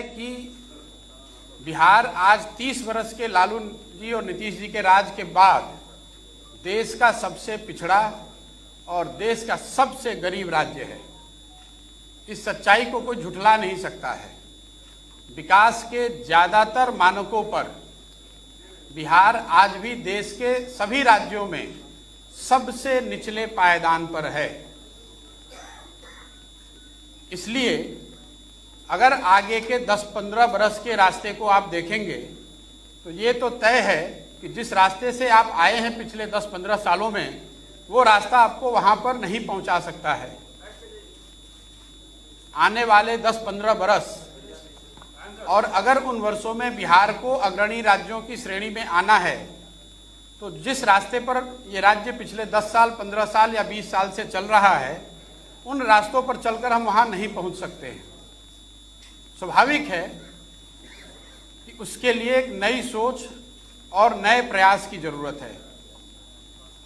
है कि बिहार आज 30 वर्ष के लालू जी और नीतीश जी के राज के बाद देश का सबसे पिछड़ा और देश का सबसे गरीब राज्य है। इस सच्चाई को कोई झुठला नहीं सकता है। विकास के ज़्यादातर मानकों पर बिहार आज भी देश के सभी राज्यों में सबसे निचले पायदान पर है। इसलिए अगर आगे के 10-15 बरस के रास्ते को आप देखेंगे तो ये तो तय है कि जिस रास्ते से आप आए हैं पिछले 10-15 सालों में, वो रास्ता आपको वहाँ पर नहीं पहुँचा सकता है। आने वाले 10-15 बरस और अगर उन वर्षों में बिहार को अग्रणी राज्यों की श्रेणी में आना है तो जिस रास्ते पर ये राज्य पिछले 10 साल, 15 साल या 20 साल से चल रहा है, उन रास्तों पर चलकर हम वहाँ नहीं पहुँच सकते हैं। स्वाभाविक है कि उसके लिए एक नई सोच और नए प्रयास की ज़रूरत है।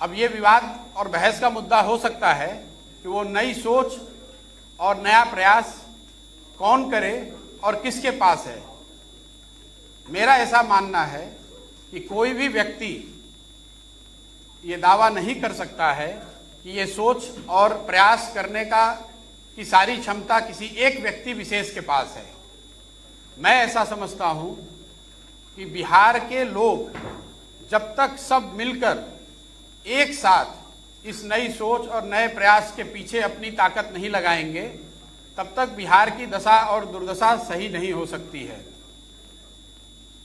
अब ये विवाद और बहस का मुद्दा हो सकता है कि वो नई सोच और नया प्रयास कौन करे और किसके पास है। मेरा ऐसा मानना है कि कोई भी व्यक्ति ये दावा नहीं कर सकता है कि ये सोच और प्रयास करने की सारी क्षमता किसी एक व्यक्ति विशेष के पास है। मैं ऐसा समझता हूँ कि बिहार के लोग जब तक सब मिलकर एक साथ इस नई सोच और नए प्रयास के पीछे अपनी ताकत नहीं लगाएंगे, तब तक बिहार की दशा और दुर्दशा सही नहीं हो सकती है।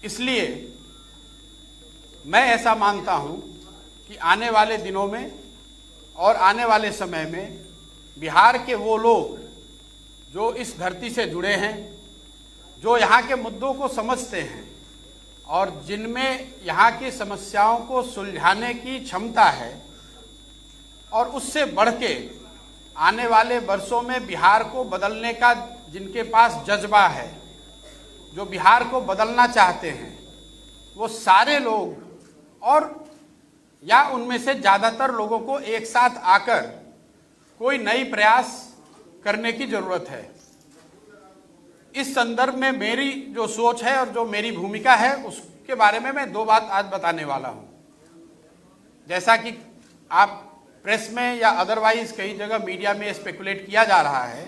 इसलिए मैं ऐसा मानता हूँ कि आने वाले दिनों में और आने वाले समय में बिहार के वो लोग जो इस धरती से जुड़े हैं, जो यहाँ के मुद्दों को समझते हैं और जिनमें यहाँ की समस्याओं को सुलझाने की क्षमता है, और उससे बढ़ के आने वाले वर्षों में बिहार को बदलने का जिनके पास जज्बा है, जो बिहार को बदलना चाहते हैं, वो सारे लोग और या उनमें से ज़्यादातर लोगों को एक साथ आकर कोई नई प्रयास करने की ज़रूरत है। इस संदर्भ में मेरी जो सोच है और जो मेरी भूमिका है उसके बारे में मैं 2 बात आज बताने वाला हूँ। जैसा कि आप प्रेस में या अदरवाइज कई जगह मीडिया में स्पेकुलेट किया जा रहा है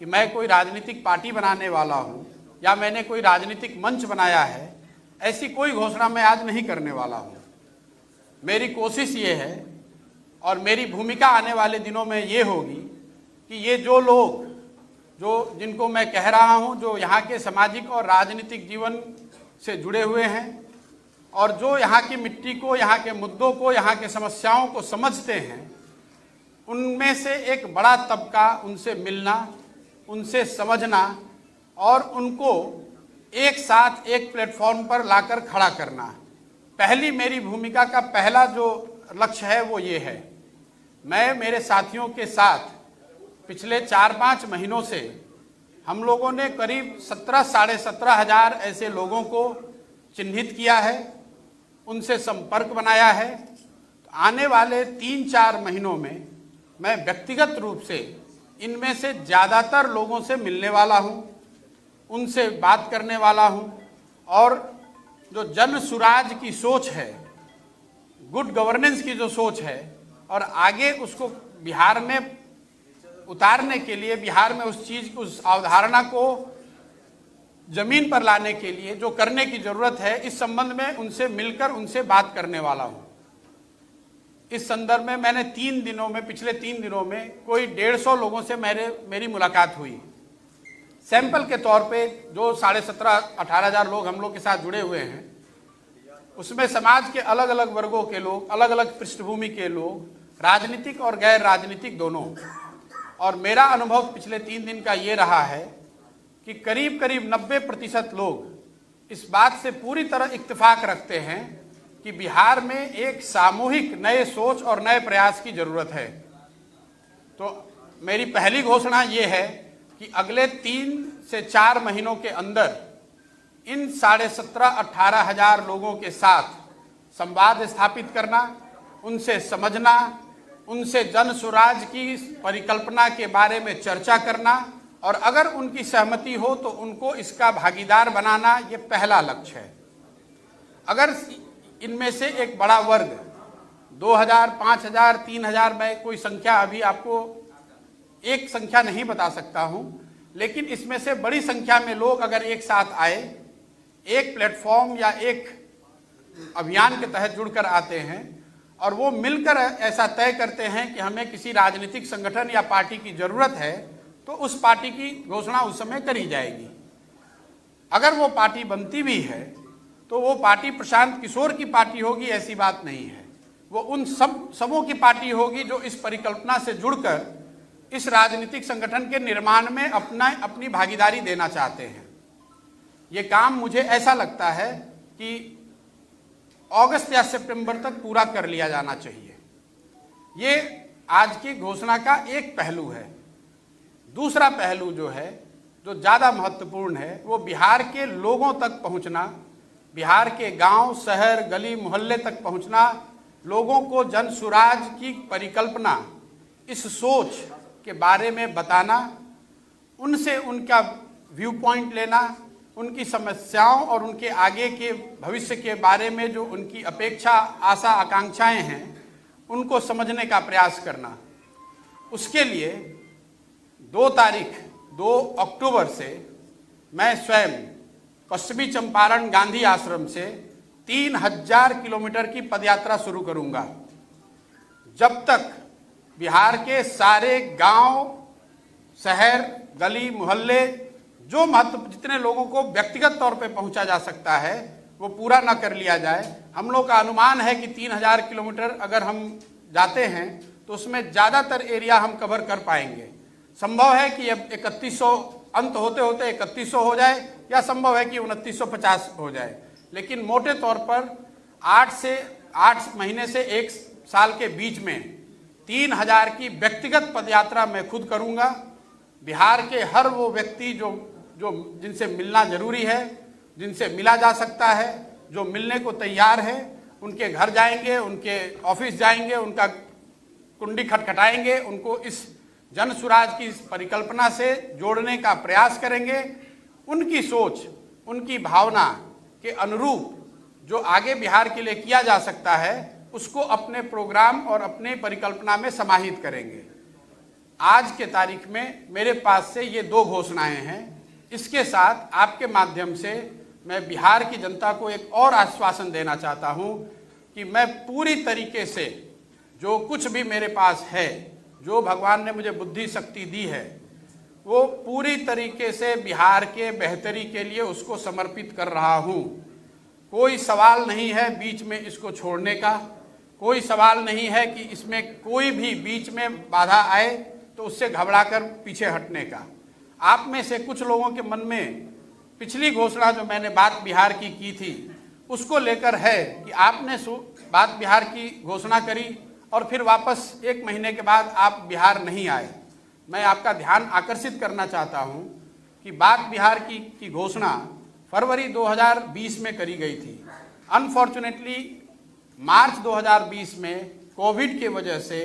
कि मैं कोई राजनीतिक पार्टी बनाने वाला हूँ या मैंने कोई राजनीतिक मंच बनाया है, ऐसी कोई घोषणा मैं आज नहीं करने वाला हूँ। मेरी कोशिश ये है और मेरी भूमिका आने वाले दिनों में ये होगी कि ये जो लोग जिनको मैं कह रहा हूँ, जो यहाँ के सामाजिक और राजनीतिक जीवन से जुड़े हुए हैं और जो यहाँ की मिट्टी को, यहाँ के मुद्दों को, यहाँ के समस्याओं को समझते हैं, उनमें से एक बड़ा तबका उनसे मिलना, उनसे समझना और उनको एक साथ एक प्लेटफॉर्म पर लाकर खड़ा करना। पहली मेरी भूमिका का पहला जो लक्ष्य है वो ये है। मैं मेरे साथियों के साथ पिछले 4-5 महीनों से हम लोगों ने करीब 17,500 हज़ार ऐसे लोगों को चिन्हित किया है, उनसे संपर्क बनाया है। तो आने वाले 3-4 महीनों में मैं व्यक्तिगत रूप से इनमें से ज़्यादातर लोगों से मिलने वाला हूँ, उनसे बात करने वाला हूँ और जो जन सुराज की सोच है, गुड गवर्नेंस की जो सोच है और आगे उसको बिहार में उतारने के लिए, बिहार में उस अवधारणा को जमीन पर लाने के लिए जो करने की ज़रूरत है, इस संबंध में उनसे मिलकर उनसे बात करने वाला हूँ। इस संदर्भ में मैंने पिछले 3 दिनों में कोई 150 लोगों से मेरी मुलाकात हुई। सैंपल के तौर पे जो 17,500-18 हज़ार लोग हम लोग के साथ जुड़े हुए हैं, उसमें समाज के अलग अलग वर्गों के लोग, अलग अलग पृष्ठभूमि के लोग, राजनीतिक और गैर राजनीतिक दोनों। और मेरा अनुभव पिछले 3 दिन का ये रहा है कि करीब 90% लोग इस बात से पूरी तरह इत्तेफाक रखते हैं कि बिहार में एक सामूहिक नए सोच और नए प्रयास की ज़रूरत है। तो मेरी पहली घोषणा ये है कि अगले 3 से 4 महीनों के अंदर इन 17,500-18 हज़ार लोगों के साथ संवाद स्थापित करना, उनसे समझना, उनसे जन स्वराज की परिकल्पना के बारे में चर्चा करना और अगर उनकी सहमति हो तो उनको इसका भागीदार बनाना ये पहला लक्ष्य है। अगर इनमें से एक बड़ा वर्ग 2000, 5000, 3000, मैं कोई संख्या अभी आपको एक संख्या नहीं बता सकता हूं, लेकिन इसमें से बड़ी संख्या में लोग अगर एक साथ आए, एक प्लेटफॉर्म या एक अभियान के तहत जुड़कर आते हैं और वो मिलकर ऐसा तय करते हैं कि हमें किसी राजनीतिक संगठन या पार्टी की जरूरत है, तो उस पार्टी की घोषणा उस समय करी जाएगी। अगर वो पार्टी बनती भी है तो वो पार्टी प्रशांत किशोर की पार्टी होगी, ऐसी बात नहीं है। वो उन सबों की पार्टी होगी जो इस परिकल्पना से जुड़कर इस राजनीतिक संगठन के निर्माण में अपनी भागीदारी देना चाहते हैं। ये काम मुझे ऐसा लगता है कि अगस्त या सितंबर तक पूरा कर लिया जाना चाहिए। ये आज की घोषणा का एक पहलू है। दूसरा पहलू जो है, जो ज़्यादा महत्वपूर्ण है, वो बिहार के लोगों तक पहुंचना, बिहार के गांव, शहर, गली मोहल्ले तक पहुंचना, लोगों को जन सुराज की परिकल्पना, इस सोच के बारे में बताना, उनसे उनका व्यू पॉइंट लेना, उनकी समस्याओं और उनके आगे के भविष्य के बारे में जो उनकी अपेक्षा, आशा, आकांक्षाएं हैं, उनको समझने का प्रयास करना। उसके लिए 2 अक्टूबर से मैं स्वयं पश्चिमी चंपारण गांधी आश्रम से 3000 किलोमीटर की पदयात्रा शुरू करूंगा। जब तक बिहार के सारे गांव, शहर, गली मोहल्ले, जो जितने लोगों को व्यक्तिगत तौर पे पहुंचा जा सकता है, वो पूरा ना कर लिया जाए। हम लोग का अनुमान है कि 3000 किलोमीटर अगर हम जाते हैं तो उसमें ज़्यादातर एरिया हम कवर कर पाएंगे। संभव है कि अब 3100 अंत होते होते 3100 हो जाए, या संभव है कि 2950 हो जाए, लेकिन मोटे तौर पर 8 महीने से 1 साल के बीच में 3000 की व्यक्तिगत पदयात्रा मैं खुद करूंगा। बिहार के हर वो व्यक्ति जो जिनसे मिलना जरूरी है, जिनसे मिला जा सकता है, जो मिलने को तैयार है, उनके घर जाएंगे, उनके ऑफिस जाएंगे, उनका कुंडी खटखटाएंगे, उनको इस जन सुराज की इस परिकल्पना से जोड़ने का प्रयास करेंगे। उनकी सोच, उनकी भावना के अनुरूप जो आगे बिहार के लिए किया जा सकता है, उसको अपने प्रोग्राम और अपने परिकल्पना में समाहित करेंगे। आज के तारीख में मेरे पास से ये 2 घोषणाएं हैं। इसके साथ आपके माध्यम से मैं बिहार की जनता को एक और आश्वासन देना चाहता हूं कि मैं पूरी तरीके से जो कुछ भी मेरे पास है, जो भगवान ने मुझे बुद्धि शक्ति दी है, वो पूरी तरीके से बिहार के बेहतरी के लिए उसको समर्पित कर रहा हूं। कोई सवाल नहीं है बीच में इसको छोड़ने का, कोई सवाल नहीं है कि इसमें कोई भी बीच में बाधा आए तो उससे घबराकर पीछे हटने का। आप में से कुछ लोगों के मन में पिछली घोषणा जो मैंने बात बिहार की थी, उसको लेकर है कि आपने बात बिहार की घोषणा करी और फिर वापस 1 महीने के बाद आप बिहार नहीं आए। मैं आपका ध्यान आकर्षित करना चाहता हूं कि बात बिहार की घोषणा फरवरी 2020 में करी गई थी। अनफॉर्चुनेटली मार्च 2020 में कोविड की वजह से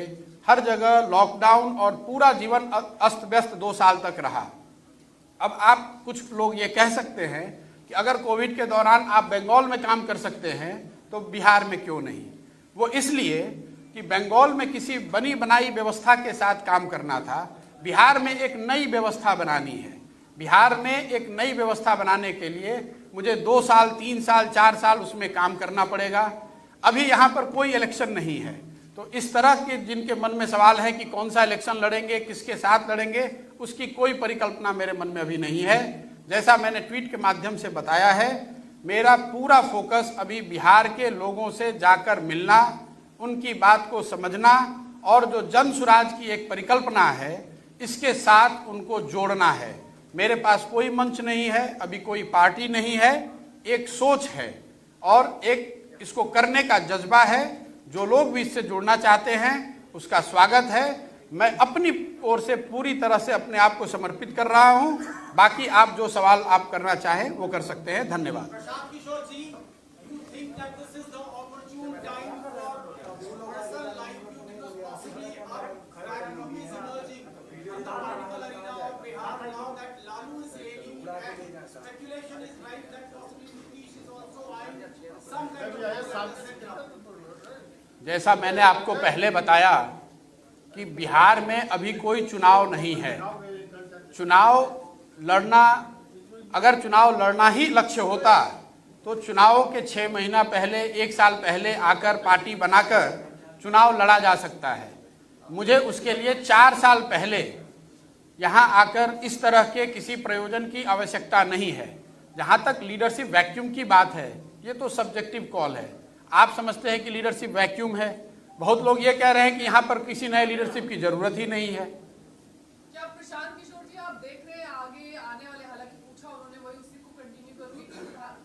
हर जगह लॉकडाउन और पूरा जीवन अस्त व्यस्त 2 साल तक रहा। अब आप कुछ लोग ये कह सकते हैं कि अगर कोविड के दौरान आप बंगाल में काम कर सकते हैं तो बिहार में क्यों नहीं। वो इसलिए कि बंगाल में किसी बनी बनाई व्यवस्था के साथ काम करना था, बिहार में एक नई व्यवस्था बनानी है। बिहार में एक नई व्यवस्था बनाने के लिए मुझे 2 साल, 3 साल, 4 साल उसमें काम करना पड़ेगा। अभी यहाँ पर कोई इलेक्शन नहीं है, तो इस तरह के जिनके मन में सवाल है कि कौन सा इलेक्शन लड़ेंगे, किसके साथ लड़ेंगे, उसकी कोई परिकल्पना मेरे मन में अभी नहीं है। जैसा मैंने ट्वीट के माध्यम से बताया है, मेरा पूरा फोकस अभी बिहार के लोगों से जाकर मिलना, उनकी बात को समझना और जो जन सुराज की एक परिकल्पना है, इसके साथ उनको जोड़ना है। मेरे पास कोई मंच नहीं है, अभी कोई पार्टी नहीं है, एक सोच है और एक इसको करने का जज्बा है। जो लोग भी इससे जुड़ना चाहते हैं उसका स्वागत है। मैं अपनी ओर से पूरी तरह से अपने आप को समर्पित कर रहा हूं। बाकी आप जो सवाल आप करना चाहें वो कर सकते हैं। धन्यवाद। प्रशांत किशोर जी, you think that this is the opportune time for person like you because possibly our backgroup is emerging in the political arena of Bihar now life that possibly Nitish is also eyeing some kind of. जैसा मैंने आपको पहले बताया कि बिहार में अभी कोई चुनाव नहीं है। चुनाव लड़ना, अगर चुनाव लड़ना ही लक्ष्य होता तो चुनाव के 6 महीना पहले, 1 साल पहले आकर पार्टी बनाकर चुनाव लड़ा जा सकता है। मुझे उसके लिए 4 साल पहले यहाँ आकर इस तरह के किसी प्रयोजन की आवश्यकता नहीं है। जहाँ तक लीडरशिप वैक्यूम की बात है, ये तो सब्जेक्टिव कॉल है। आप समझते हैं कि लीडरशिप वैक्यूम है, बहुत लोग ये कह रहे हैं कि यहाँ पर किसी नए लीडरशिप की जरूरत ही नहीं है। क्या प्रशांत किशोर जी आप देख रहे हैं आगे आने वाले, हालांकि पूछा उन्होंने वही उसी को कंटिन्यू करूंगी कि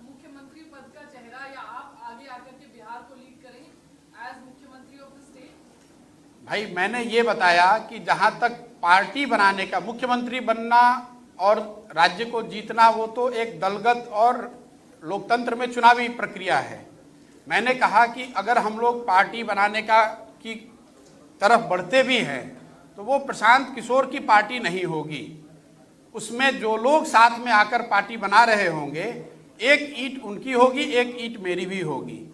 मुख्यमंत्री पद का चेहरा या आप आगे आकर के बिहार को लीड करेंगे एज मुख्यमंत्री ऑफ द स्टेट? भाई मैंने ये बताया कि जहाँ तक पार्टी बनाने का, मुख्यमंत्री बनना और राज्य को जीतना वो तो एक दलगत और लोकतंत्र में चुनावी प्रक्रिया है। मैंने कहा कि अगर हम लोग पार्टी बनाने की तरफ बढ़ते भी हैं तो वो प्रशांत किशोर की पार्टी नहीं होगी। उसमें जो लोग साथ में आकर पार्टी बना रहे होंगे, एक ईंट उनकी होगी, एक ईंट मेरी भी होगी।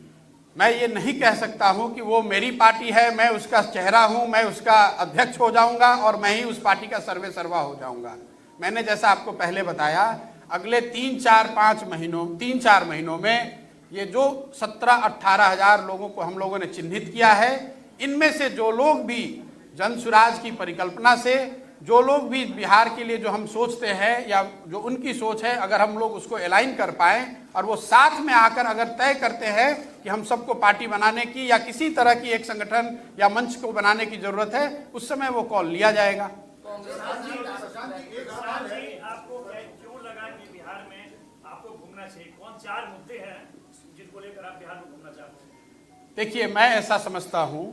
मैं ये नहीं कह सकता हूँ कि वो मेरी पार्टी है, मैं उसका चेहरा हूँ, मैं उसका अध्यक्ष हो जाऊँगा और मैं ही उस पार्टी का सर्वे सर्वा हो जाऊँगा। मैंने जैसा आपको पहले बताया, अगले 3-4 महीनों में ये जो 17-18 हज़ार लोगों को हम लोगों ने चिन्हित किया है, इनमें से जो लोग भी जन सुराज की परिकल्पना से, जो लोग भी बिहार के लिए जो हम सोचते हैं या जो उनकी सोच है, अगर हम लोग उसको अलाइन कर पाएँ और वो साथ में आकर अगर तय करते हैं कि हम सबको पार्टी बनाने की या किसी तरह की एक संगठन या मंच को बनाने की जरूरत है, उस समय वो कॉल लिया जाएगा। आपको क्यों लगा कि बिहार में आपको घूमना चाहिए? कौन 4 मुद्दे हैं जिनको लेकर आप बिहार में घूमना चाहते हैं? देखिए, मैं ऐसा समझता हूं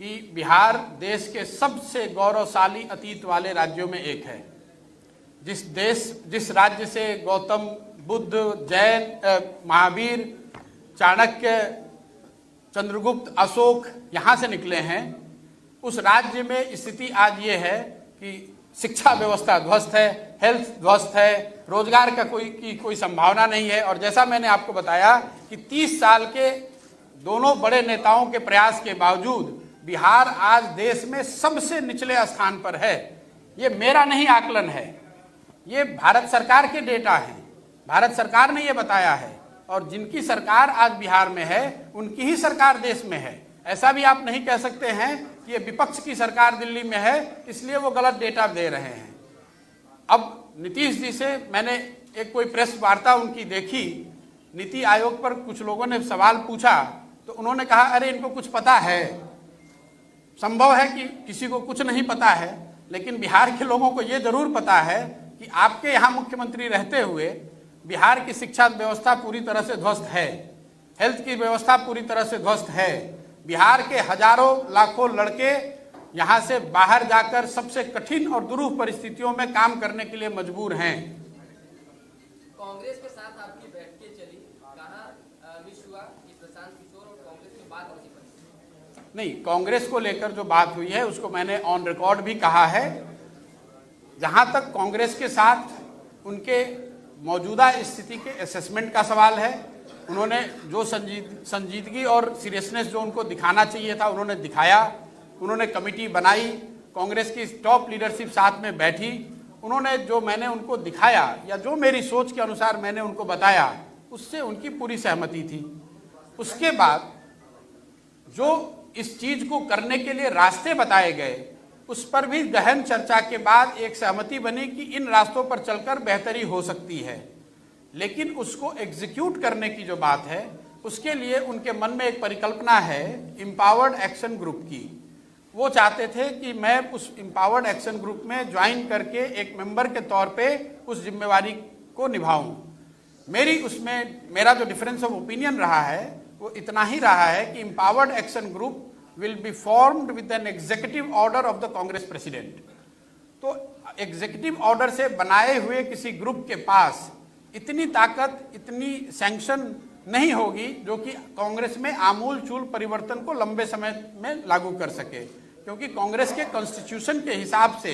कि बिहार देश के सबसे गौरवशाली अतीत वाले राज्यों में एक है। जिस राज्य से गौतम बुद्ध, जैन, महावीर, चाणक्य, चंद्रगुप्त, अशोक यहाँ से निकले हैं, उस राज्य में स्थिति आज ये है कि शिक्षा व्यवस्था ध्वस्त है, हेल्थ ध्वस्त है, रोजगार का कोई संभावना नहीं है। और जैसा मैंने आपको बताया कि 30 साल के दोनों बड़े नेताओं के प्रयास के बावजूद बिहार आज देश में सबसे निचले स्थान पर है। ये मेरा नहीं आकलन है, ये भारत सरकार के डेटा हैं। भारत सरकार ने ये बताया है और जिनकी सरकार आज बिहार में है, उनकी ही सरकार देश में है। ऐसा भी आप नहीं कह सकते हैं कि ये विपक्ष की सरकार दिल्ली में है इसलिए वो गलत डेटा दे रहे हैं। अब नीतीश जी से मैंने एक कोई प्रेस वार्ता उनकी देखी, नीति आयोग पर कुछ लोगों ने सवाल पूछा तो उन्होंने कहा अरे इनको कुछ पता है। संभव है कि किसी को कुछ नहीं पता है, लेकिन बिहार के लोगों को ये जरूर पता है कि आपके यहाँ मुख्यमंत्री रहते हुए बिहार की शिक्षा व्यवस्था पूरी तरह से ध्वस्त है, हेल्थ की व्यवस्था पूरी तरह से ध्वस्त है। बिहार के हजारों लाखों लड़के यहाँ से बाहर जाकर सबसे कठिन और दुरूह परिस्थितियों में काम करने के लिए मजबूर हैं। कांग्रेस के साथ आपकी बैठकें चली, कहाँ विश हुआ कि प्रशांत किशोर और कांग्रेस में बात नहीं बनी? नहीं, कांग्रेस को लेकर जो बात हुई है उसको मैंने ऑन रिकॉर्ड भी कहा है। जहाँ तक कांग्रेस के साथ उनके मौजूदा स्थिति के असेसमेंट का सवाल है, उन्होंने जो संजीदगी और सीरियसनेस जो उनको दिखाना चाहिए था उन्होंने दिखाया। उन्होंने कमेटी बनाई, कांग्रेस की टॉप लीडरशिप साथ में बैठी, उन्होंने जो मैंने उनको दिखाया या जो मेरी सोच के अनुसार मैंने उनको बताया उससे उनकी पूरी सहमति थी। उसके बाद जो इस चीज को करने के लिए रास्ते बताए गए उस पर भी गहन चर्चा के बाद एक सहमति बनी कि इन रास्तों पर चलकर बेहतरी हो सकती है। लेकिन उसको एग्जीक्यूट करने की जो बात है उसके लिए उनके मन में एक परिकल्पना है एम्पावर्ड एक्शन ग्रुप की। वो चाहते थे कि मैं उस एम्पावर्ड एक्शन ग्रुप में ज्वाइन करके एक मेंबर के तौर पे उस जिम्मेवारी को निभाऊं। मेरा जो डिफरेंस ऑफ ओपिनियन रहा है वो इतना ही रहा है कि empowered action group will be formed with an executive order of the Congress president। तो एग्जीक्यूटिव ऑर्डर से बनाए हुए किसी ग्रुप के पास इतनी ताकत, इतनी सैंक्शन नहीं होगी जो कि कांग्रेस में आमूल चूल परिवर्तन को लंबे समय में लागू कर सके। क्योंकि कांग्रेस के कॉन्स्टिट्यूशन के हिसाब से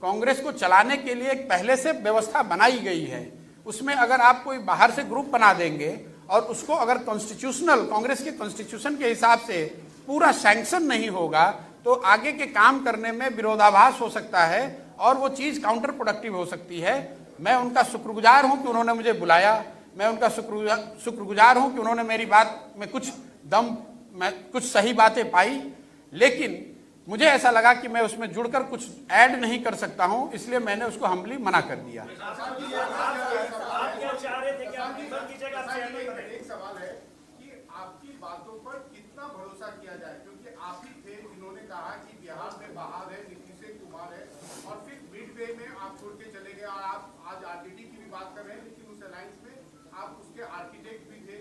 कांग्रेस को चलाने के लिए एक पहले से व्यवस्था बनाई गई है, उसमें अगर आप कोई बाहर से ग्रुप बना देंगे और उसको अगर कॉन्स्टिट्यूशनल, कांग्रेस के कॉन्स्टिट्यूशन के हिसाब से पूरा सैंक्शन नहीं होगा तो आगे के काम करने में विरोधाभास हो सकता है और वो चीज़ काउंटर प्रोडक्टिव हो सकती है। मैं उनका शुक्रगुजार हूं कि उन्होंने मुझे बुलाया, मैं उनका शुक्रगुजार हूं कि उन्होंने मेरी बात में कुछ सही बातें पाई, लेकिन मुझे ऐसा लगा कि मैं उसमें जुड़कर कुछ ऐड नहीं कर सकता हूं, इसलिए मैंने उसको हम्बली मना कर दिया। एक सवाल है कि आपकी बातों पर कितना भरोसा किया जाए, क्योंकि आप ही थे जिन्होंने कहा कि बिहार में बहाल है, नीतीश कुमार है, और फिर मिड वे में आप छोड़ के चले गए। और आप आज आरटीडी की भी बात कर रहे हैं, लेकिन उस अलायंस में आप उसके आर्किटेक्ट भी थे।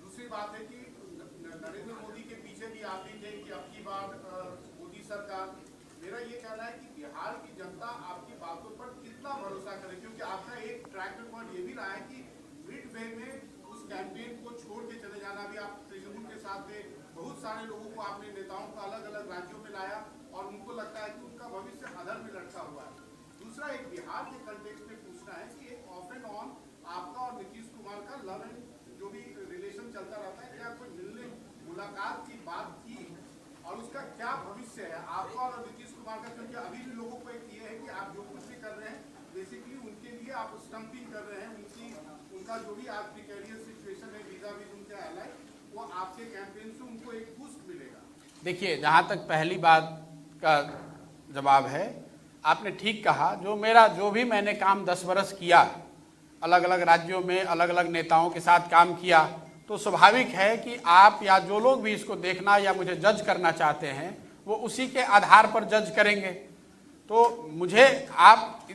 दूसरी बात है कि नरेंद्र मोदी के पीछे भी आप ही थे कि अब की बार मोदी सरकार। मेरा ये कहना है कि बिहार की जनता आपकी बातों पर कितना भरोसा करे, क्योंकि आपका एक ट्रैक रिकॉर्ड ये भी रहा है कि मिड वे में उस कैंपेन को छोड़ के चले जाना। भी आप तृणमूल के साथ थे, बहुत सारे लोगों को आपने, नेताओं को अलग अलग राज्यों में लाया और उनको लगता है कि उनका भविष्य अधर में लटका हुआ है। दूसरा, एक बिहार के कंटेक्स्ट में पूछना है कि एक ऑफ एंड ऑन आपका और नीतीश कुमार का लव एंड जो भी रिलेशन चलता रहता है, क्या कोई मिलने मुलाकात की बात की और उसका क्या भविष्य है आपका और नीतीश कुमार का? क्योंकि अभी भी लोगों को एक ये है कि आप जो कुछ भी कर रहे हैं बेसिकली उनके लिए आप स्टम्पिंग कर रहे हैं, उनका जो भी आज प्रिकेरियस सिचुएशन है वीजा भी उनके अलाय, वो आपके कैंपेन से उनको एक बूस्ट मिलेगा। देखिए, जहाँ तक पहली बात का जवाब है, आपने ठीक कहा। जो भी मैंने काम 10 बरस किया, अलग अलग राज्यों में अलग अलग नेताओं के साथ काम किया, तो स्वाभाविक है कि आप या जो लोग भी इसको देखना या मुझे जज करना चाहते हैं वो उसी के आधार पर जज करेंगे। तो मुझे आप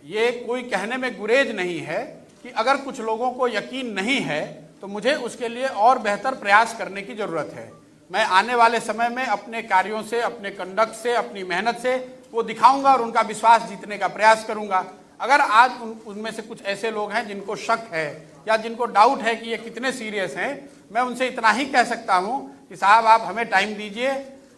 ये कोई कहने में गुरेज नहीं है कि अगर कुछ लोगों को यकीन नहीं है तो मुझे उसके लिए और बेहतर प्रयास करने की ज़रूरत है। मैं आने वाले समय में अपने कार्यों से, अपने कंडक्ट से, अपनी मेहनत से वो दिखाऊंगा और उनका विश्वास जीतने का प्रयास करूंगा। अगर आज उनमें से कुछ ऐसे लोग हैं जिनको शक है या जिनको डाउट है कि ये कितने सीरियस हैं, मैं उनसे इतना ही कह सकता हूं कि साहब आप हमें टाइम दीजिए।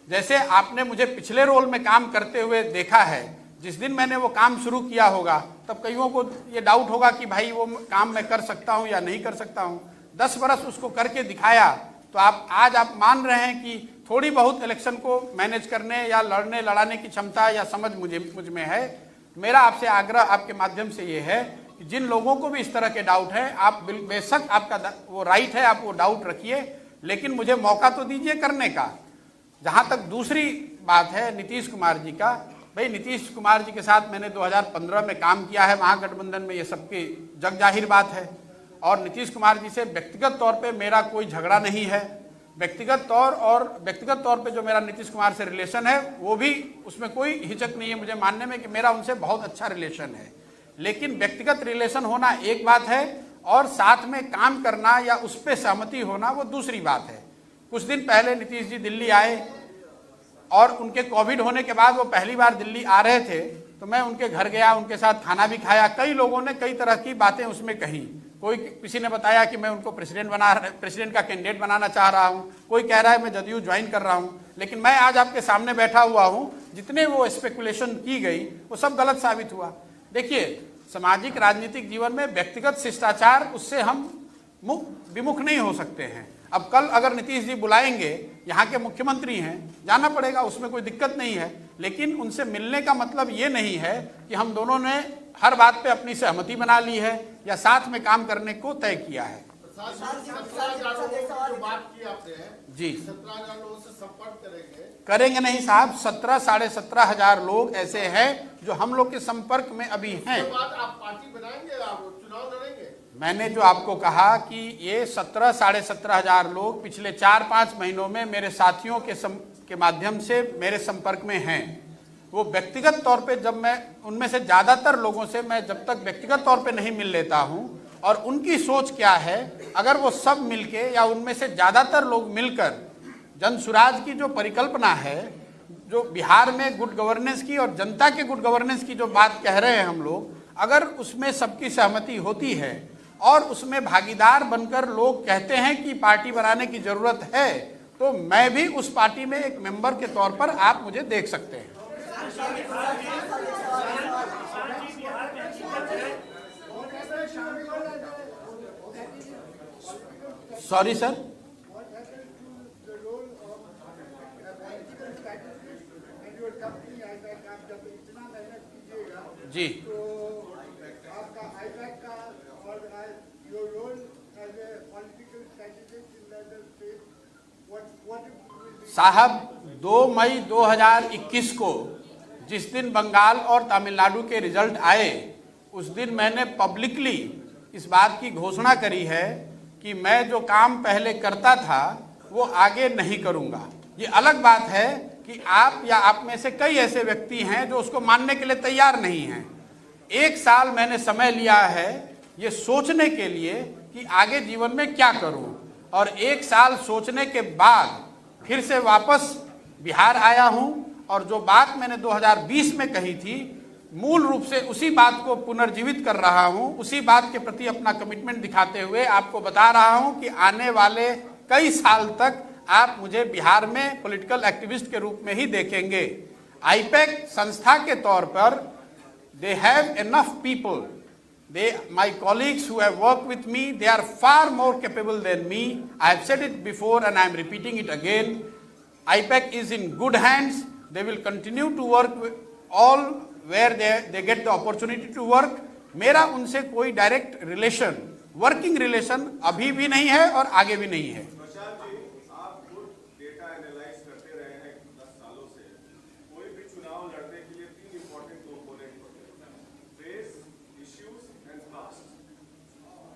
जैसे आपने मुझे पिछले रोल में काम करते हुए देखा है, जिस दिन मैंने वो काम शुरू किया होगा तब कईयों को ये डाउट होगा कि भाई वो काम मैं कर सकता हूं या नहीं कर सकता हूं। 10 बरस उसको करके दिखाया तो आज आप मान रहे हैं कि थोड़ी बहुत इलेक्शन को मैनेज करने या लड़ाने की क्षमता या समझ मुझ में है। मेरा आपसे आग्रह आपके माध्यम से ये है कि जिन लोगों को भी इस तरह के डाउट है, आप बेशक आपका वो राइट है, आप वो डाउट रखिए, लेकिन मुझे मौका तो दीजिए करने का। जहाँ तक दूसरी बात है नीतीश कुमार जी का, भाई नीतीश कुमार जी के साथ मैंने 2015 में काम किया है महागठबंधन में, ये सबकी जग जाहिर बात है। और नीतीश कुमार जी से व्यक्तिगत तौर पे मेरा कोई झगड़ा नहीं है। व्यक्तिगत तौर पे जो मेरा नीतीश कुमार से रिलेशन है वो भी, उसमें कोई हिचक नहीं है मुझे मानने में कि मेरा उनसे बहुत अच्छा रिलेशन है। लेकिन व्यक्तिगत रिलेशन होना एक बात है और साथ में काम करना या उस पर सहमति होना वो दूसरी बात है। कुछ दिन पहले नीतीश जी दिल्ली आए और उनके कोविड होने के बाद वो पहली बार दिल्ली आ रहे थे, तो मैं उनके घर गया, उनके साथ खाना भी खाया। कई लोगों ने कई तरह की बातें उसमें कही। किसी ने बताया कि मैं उनको प्रेसिडेंट का कैंडिडेट बनाना चाह रहा हूं, कोई कह रहा है मैं जदयू ज्वाइन कर रहा हूं। लेकिन मैं आज आपके सामने बैठा हुआ हूं, जितने वो स्पेकुलेशन की गई वो सब गलत साबित हुआ। देखिए, सामाजिक राजनीतिक जीवन में व्यक्तिगत शिष्टाचार, उससे हम विमुख नहीं हो सकते हैं। अब कल अगर नीतीश जी बुलाएंगे, यहाँ के मुख्यमंत्री हैं, जाना पड़ेगा, उसमें कोई दिक्कत नहीं है। लेकिन उनसे मिलने का मतलब ये नहीं है कि हम दोनों ने हर बात पे अपनी सहमति बना ली है या साथ में काम करने को तय किया है। बात की आपने जी, 17,000 लोगों से संपर्क करेंगे नहीं साहब, 17 साढ़े 17,000 लोग ऐसे हैं जो हम लोग के संपर्क में अभी हैं। आप पार्टी बनाएंगे, आप चुनाव लड़ेंगे? मैंने जो आपको कहा कि ये 17 साढ़े 17,000 लोग पिछले 4-5 महीनों में मेरे साथियों के माध्यम से मेरे संपर्क में हैं। वो व्यक्तिगत तौर पे जब मैं उनमें से ज़्यादातर लोगों से मैं जब तक व्यक्तिगत तौर पे नहीं मिल लेता हूँ और उनकी सोच क्या है, अगर वो सब मिलके या उनमें से ज़्यादातर लोग मिलकर जन सुराज की जो परिकल्पना है, जो बिहार में गुड गवर्नेंस की और जनता के गुड गवर्नेंस की जो बात कह रहे हैं हम लोग, अगर उसमें सबकी सहमति होती है और उसमें भागीदार बनकर लोग कहते हैं कि पार्टी बनाने की ज़रूरत है, तो मैं भी उस पार्टी में एक मेंबर के तौर पर आप मुझे देख सकते हैं। Sorry sir, What happened to the role of political strategist and your company? आप जब इतना मेहनत कीजिएगा जी तो आपका IPAC का और your role as a political strategist in the state, what will be? साहब, 2 मई 2021 को जिस दिन बंगाल और तमिलनाडु के रिजल्ट आए, उस दिन मैंने पब्लिकली इस बात की घोषणा करी है कि मैं जो काम पहले करता था वो आगे नहीं करूंगा। ये अलग बात है कि आप या आप में से कई ऐसे व्यक्ति हैं जो उसको मानने के लिए तैयार नहीं हैं। 1 साल मैंने समय लिया है ये सोचने के लिए कि आगे जीवन में क्या करूं, और 1 साल सोचने के बाद फिर से वापस बिहार आया हूं, और जो बात मैंने 2020 में कही थी मूल रूप से उसी बात को पुनर्जीवित कर रहा हूं। उसी बात के प्रति अपना कमिटमेंट दिखाते हुए आपको बता रहा हूं कि आने वाले कई साल तक आप मुझे बिहार में पॉलिटिकल एक्टिविस्ट के रूप में ही देखेंगे। आईपैक संस्था के तौर पर they have enough people, my colleagues who have worked with me, they are far more capable than me. I have said it before and I am repeating it again. IPAC is in good hands. They will continue to work with all where they get the opportunity to work. मेरा उनसे कोई direct relation, working relation अभी भी नहीं है और आगे भी नहीं है। प्रशांत जी, आप खुद डेटा एनालाइज करते रहे हैं 10 सालों से। कोई भी चुनाव लड़ने के लिए 3 इंपॉर्टेंट कंपोनेंट होते हैं, face, issues and caste.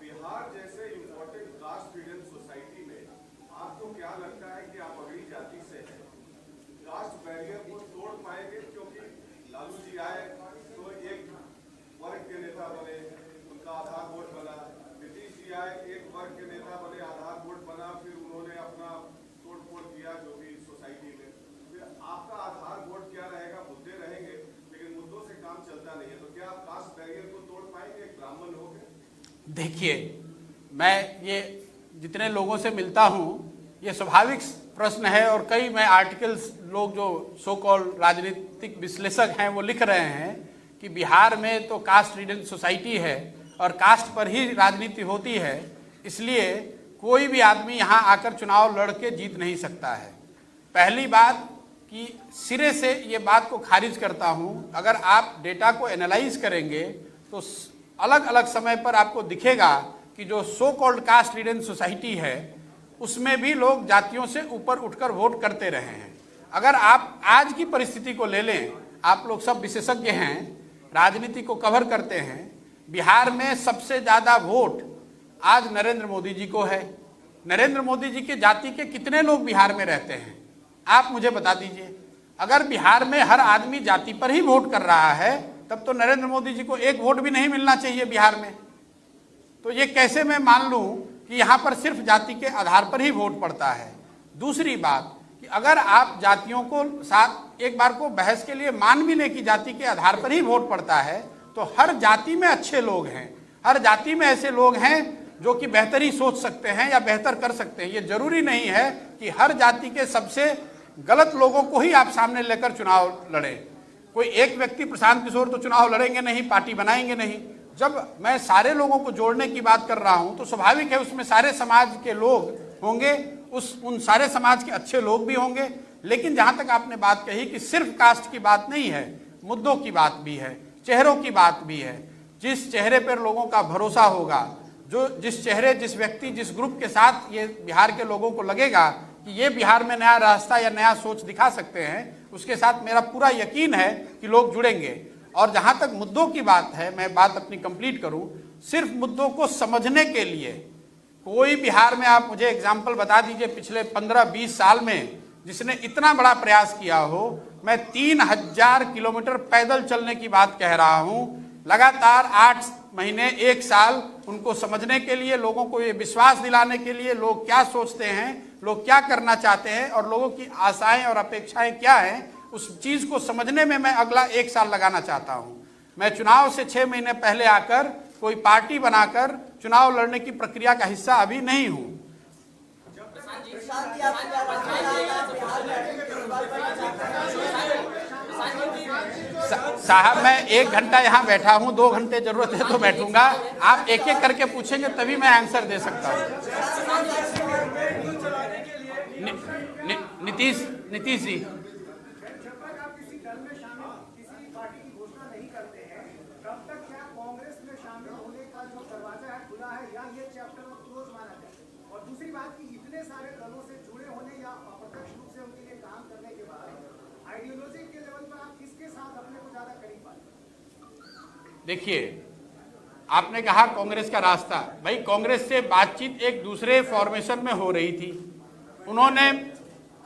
Bihar जैसे इंपॉर्टेंट कास्ट रीजन सोसाइटी में आपको क्या लगता है कि आप अगली जाति से हैं, कास्ट बैरियर को तोड़ पाएंगे? क्योंकि लालू जी आए तो एक वर्ग के नेता बने, उनका आधार वोट बना। नीतीश जी आए, एक वर्ग के नेता बने, आधार वोट बना, फिर उन्होंने अपना तोड़-फोड़ किया जो भी सोसाइटी में। फिर आपका आधार वोट क्या रहेगा? मुद्दे रहेंगे, लेकिन मुद्दों से काम चलता नहीं है। तो क्या आप कास्ट बैरियर को तोड़ पाएंगे ब्राह्मण होकर? देखिए, मैं ये जितने लोगों से मिलता हूँ ये स्वाभाविक प्रश्न है, और कई मैं आर्टिकल्स, लोग जो सो कॉल राजनीतिक विश्लेषक हैं वो लिख रहे हैं कि बिहार में तो कास्ट रीजन सोसाइटी है और कास्ट पर ही राजनीति होती है, इसलिए कोई भी आदमी यहाँ आकर चुनाव लड़ के जीत नहीं सकता है। पहली बात कि सिरे से ये बात को खारिज करता हूँ। अगर आप डेटा को एनालाइज करेंगे तो अलग अलग समय पर आपको दिखेगा कि जो so called caste region society है उसमें भी लोग जातियों से ऊपर उठकर वोट करते रहे हैं। अगर आप आज की परिस्थिति को ले लें, आप लोग सब विशेषज्ञ हैं, राजनीति को कवर करते हैं, बिहार में सबसे ज़्यादा वोट आज नरेंद्र मोदी जी को है। नरेंद्र मोदी जी के जाति के कितने लोग बिहार में रहते हैं आप मुझे बता दीजिए। अगर बिहार में हर आदमी जाति पर ही वोट कर रहा है तब तो नरेंद्र मोदी जी को एक वोट भी नहीं मिलना चाहिए बिहार में। तो ये कैसे मैं मान लूं कि यहाँ पर सिर्फ जाति के आधार पर ही वोट पड़ता है। दूसरी बात कि अगर आप जातियों को साथ एक बार को बहस के लिए मान भी लें कि जाति के आधार पर ही वोट पड़ता है, तो हर जाति में अच्छे लोग हैं, हर जाति में ऐसे लोग हैं जो कि बेहतर ही सोच सकते हैं या बेहतर कर सकते हैं। ये जरूरी नहीं है कि हर जाति के सबसे गलत लोगों को ही आप सामने लेकर चुनाव लड़ें। कोई एक व्यक्ति प्रशांत किशोर तो चुनाव लड़ेंगे नहीं, पार्टी बनाएंगे नहीं। जब मैं सारे लोगों को जोड़ने की बात कर रहा हूं तो स्वाभाविक है उसमें सारे समाज के लोग होंगे, उन सारे समाज के अच्छे लोग भी होंगे। लेकिन जहां तक आपने बात कही कि सिर्फ कास्ट की बात नहीं है, मुद्दों की बात भी है, चेहरों की बात भी है। जिस चेहरे पर लोगों का भरोसा होगा, जो जिस चेहरे, जिस व्यक्ति, जिस ग्रुप के साथ ये बिहार के लोगों को लगेगा कि ये बिहार में नया रास्ता या नया सोच दिखा सकते हैं, उसके साथ मेरा पूरा यकीन है कि लोग जुड़ेंगे। और जहां तक मुद्दों की बात है, मैं बात अपनी कंप्लीट करूं, सिर्फ मुद्दों को समझने के लिए कोई बिहार में आप मुझे एग्जाम्पल बता दीजिए पिछले 15-20 साल में जिसने इतना बड़ा प्रयास किया हो। मैं 3000 किलोमीटर पैदल चलने की बात कह रहा हूं, लगातार 8 महीने 1 साल उनको समझने के लिए, लोगों को ये विश्वास दिलाने के लिए लोग क्या सोचते हैं, लोग क्या करना चाहते हैं और लोगों की आशाएं और अपेक्षाएं क्या हैं, उस चीज को समझने में मैं अगला 1 साल लगाना चाहता हूं। मैं चुनाव से 6 महीने पहले आकर कोई पार्टी बनाकर चुनाव लड़ने की प्रक्रिया का हिस्सा अभी नहीं हूं। साहब मैं 1 घंटा यहाँ बैठा हूँ, 2 घंटे जरूरत है तो बैठूंगा। आप एक एक करके पूछेंगे तभी मैं आंसर दे सकता हूँ। नीतीश जी, जब तक आप किसी दल में शामिल किसी पार्टी की घोषणा नहीं करते हैं, तब तक क्या कांग्रेस में शामिल होने का जो दरवाजा है खुला है या ये चैप्टर अब क्लोज माना जाए? और दूसरी बात कि इतने सारे दलों से जुड़े होने या अप्रत्यक्ष रूप से उनके लिए काम करने के बाद आइडियोलॉजी के लेवल पर आप किसके साथ अपने को ज्यादा करीब पाते? देखिए, आपने कहा कांग्रेस का रास्ता, भाई कांग्रेस से बातचीत एक दूसरे फॉर्मेशन में हो रही थी, उन्होंने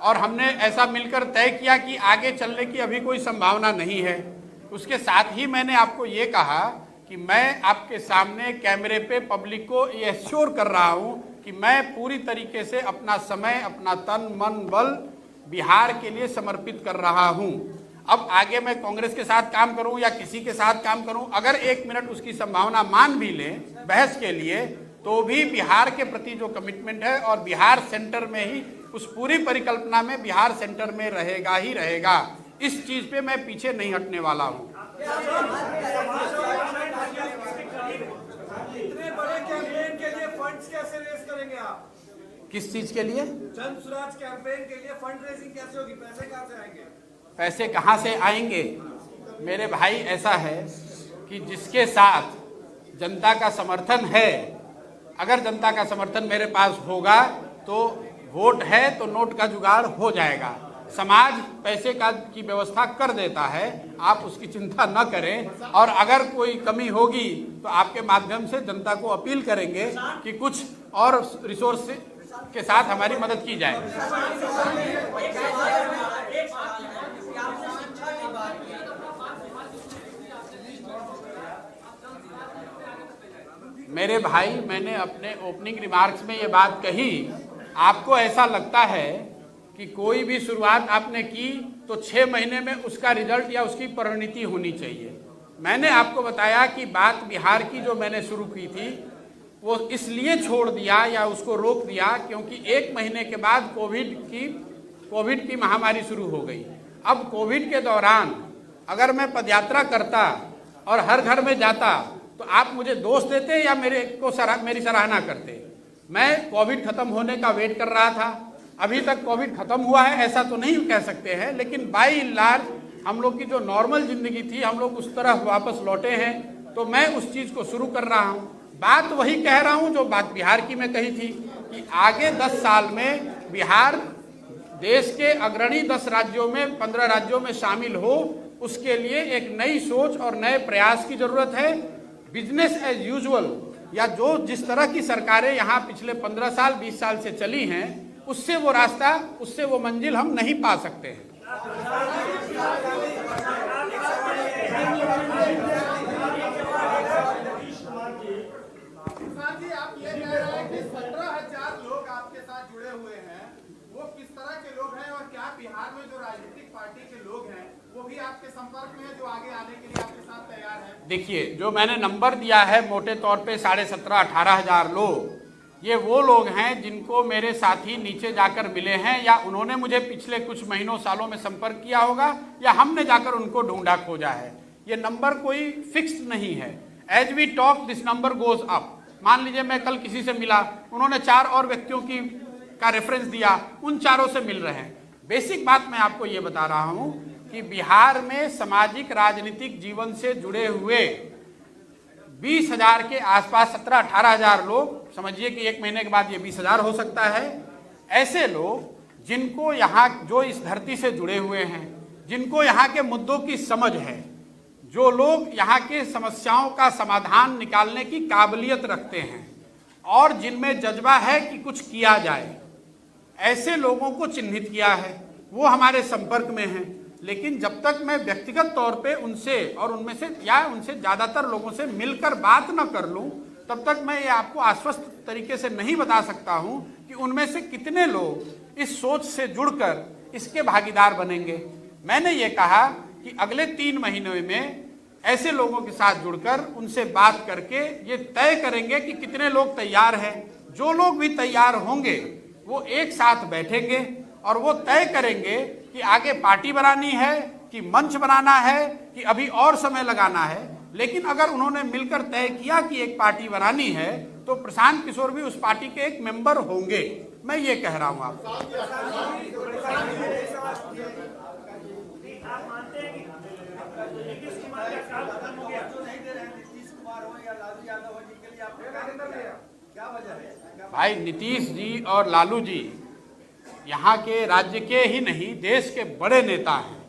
और हमने ऐसा मिलकर तय किया कि आगे चलने की अभी कोई संभावना नहीं है। उसके साथ ही मैंने आपको ये कहा कि मैं आपके सामने कैमरे पे पब्लिक को ये एश्योर कर रहा हूँ कि मैं पूरी तरीके से अपना समय, अपना तन मन बल बिहार के लिए समर्पित कर रहा हूँ। अब आगे मैं कांग्रेस के साथ काम करूँ या किसी के साथ काम करूँ, अगर 1 मिनट उसकी संभावना मान भी लें बहस के लिए, तो भी बिहार के प्रति जो कमिटमेंट है और बिहार सेंटर में ही, उस पूरी परिकल्पना में बिहार सेंटर में रहेगा ही रहेगा। इस चीज पे मैं पीछे नहीं हटने वाला हूँ। इतने बड़े कैंपेन के लिए फंड्स कैसे रेज करेंगे आप? किस चीज के लिए? जन स्वराज कैंपेन के लिए फंड रेजिंग कैसे होगी? पैसे कहाँ से आएंगे? पैसे कहाँ से आएंगे? मेरे भाई, ऐसा है कि जिसके साथ जनता का समर्थन है, अगर जनता का समर्थन मेरे पास होगा तो वोट है तो नोट का जुगाड़ हो जाएगा। समाज पैसे की व्यवस्था कर देता है, आप उसकी चिंता न करें। और अगर कोई कमी होगी तो आपके माध्यम से जनता को अपील करेंगे कि कुछ और रिसोर्स के साथ हमारी मदद की जाए। मेरे भाई, मैंने अपने ओपनिंग रिमार्क्स में ये बात कही, आपको ऐसा लगता है कि कोई भी शुरुआत आपने की तो 6 महीने में उसका रिजल्ट या उसकी परिणति होनी चाहिए। मैंने आपको बताया कि बात बिहार की जो मैंने शुरू की थी वो इसलिए छोड़ दिया या उसको रोक दिया क्योंकि 1 महीने के बाद कोविड की महामारी शुरू हो गई। अब कोविड के दौरान अगर मैं पदयात्रा करता और हर घर में जाता तो आप मुझे दोष देते या मेरी सराहना करते? मैं कोविड खत्म होने का वेट कर रहा था। अभी तक कोविड खत्म हुआ है ऐसा तो नहीं कह सकते हैं, लेकिन बाई लार्ज हम लोग की जो नॉर्मल जिंदगी थी हम लोग उस तरह वापस लौटे हैं। तो मैं उस चीज को शुरू कर रहा हूँ। बात वही कह रहा हूँ जो बात बिहार की मैं कही थी कि आगे 10 साल में बिहार देश के अग्रणी 10 राज्यों में 15 राज्यों में शामिल हो, उसके लिए एक नई सोच और नए प्रयास की जरूरत है। बिजनेस एज यूजुअल या जो जिस तरह की सरकारें यहाँ पिछले 15 साल 20 साल से चली हैं, उससे वो रास्ता, उससे वो मंजिल हम नहीं पा सकते हैं। जी, आप ये कह रहे हैं कि 17,000 लोग आपके साथ जुड़े हुए हैं, वो किस तरह के लोग हैं और क्या बिहार में जो राजनीतिक पार्टी के लोग हैं वो भी आपके संपर्क में है, जो आगे आने के लिए आपके साथ तैयार है? देखिए, जो मैंने नंबर दिया है मोटे तौर पे 17,500-18,000 लोग, ये वो लोग हैं जिनको मेरे साथी नीचे जाकर मिले हैं या उन्होंने मुझे पिछले कुछ महीनों सालों में संपर्क किया होगा या हमने जाकर उनको ढूंढा खोजा है। ये नंबर कोई फिक्स्ड नहीं है। As we talk this number goes up. मान लीजिए मैं कल किसी से मिला, उन्होंने 4 और व्यक्तियों का रेफरेंस दिया, उन 4 से मिल रहे हैं। बेसिक बात मैं आपको ये बता रहा हूँ कि बिहार में सामाजिक राजनीतिक जीवन से जुड़े हुए 20,000 के आसपास 17-18,000 लोग, समझिए कि 1 महीने के बाद ये 20,000 हो सकता है। ऐसे लोग जिनको यहाँ, जो इस धरती से जुड़े हुए हैं, जिनको यहाँ के मुद्दों की समझ है, जो लोग यहाँ के समस्याओं का समाधान निकालने की काबिलियत रखते हैं और जिनमें जज्बा है कि कुछ किया जाए, ऐसे लोगों को चिन्हित किया है। वो हमारे संपर्क में हैं। लेकिन जब तक मैं व्यक्तिगत तौर पे उनसे और उनमें से या उनसे ज़्यादातर लोगों से मिलकर बात न कर लूं, तब तक मैं ये आपको आश्वस्त तरीके से नहीं बता सकता हूं कि उनमें से कितने लोग इस सोच से जुड़कर इसके भागीदार बनेंगे। मैंने ये कहा कि अगले 3 महीनों में ऐसे लोगों के साथ जुड़कर उनसे बात करके ये तय करेंगे कि कितने लोग तैयार हैं। जो लोग भी तैयार होंगे वो एक साथ बैठेंगे और वो तय करेंगे कि आगे पार्टी बनानी है कि मंच बनाना है कि अभी और समय लगाना है, लेकिन अगर उन्होंने मिलकर तय किया कि एक पार्टी बनानी है तो प्रशांत किशोर भी उस पार्टी के एक मेंबर होंगे। मैं ये कह रहा हूं आपको। आप मानते हैं कि नीतीश कुमार का काम खत्म हो गया? नहीं दे रहे हैं नीतीश कुमार हो या लालू यादव हो, जिनके लिए आपने कार्य कर दिया, क्या वजह है? भाई नीतीश जी और लालू जी यहाँ के राज्य के ही नहीं देश के बड़े नेता हैं।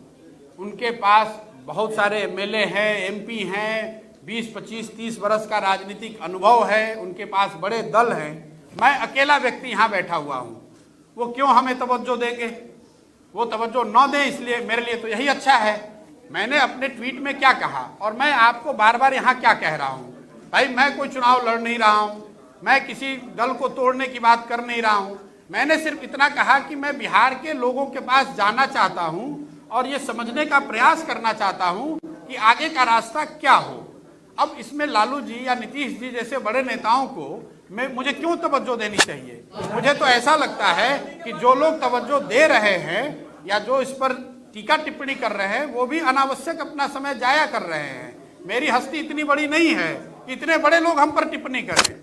उनके पास बहुत सारे एमएलए हैं, एमपी हैं, 20, 25, 30 वर्ष का राजनीतिक अनुभव है, उनके पास बड़े दल हैं। मैं अकेला व्यक्ति यहाँ बैठा हुआ हूँ, वो क्यों हमें तवज्जो देंगे? वो तवज्जो न दें, इसलिए मेरे लिए तो यही अच्छा है। मैंने अपने ट्वीट में क्या कहा और मैं आपको बार बार यहाँ क्या कह रहा हूँ? भाई मैं कोई चुनाव लड़ नहीं रहा हूँ, मैं किसी दल को तोड़ने की बात कर नहीं रहा हूँ। मैंने सिर्फ इतना कहा कि मैं बिहार के लोगों के पास जाना चाहता हूँ और ये समझने का प्रयास करना चाहता हूँ कि आगे का रास्ता क्या हो। अब इसमें लालू जी या नीतीश जी जैसे बड़े नेताओं को मुझे क्यों तवज्जो देनी चाहिए? मुझे तो ऐसा लगता है कि जो लोग तवज्जो दे रहे हैं या जो इस पर टीका टिप्पणी कर रहे हैं वो भी अनावश्यक अपना समय जाया कर रहे हैं। मेरी हस्ती इतनी बड़ी नहीं है कि इतने बड़े लोग हम पर टिप्पणी करें।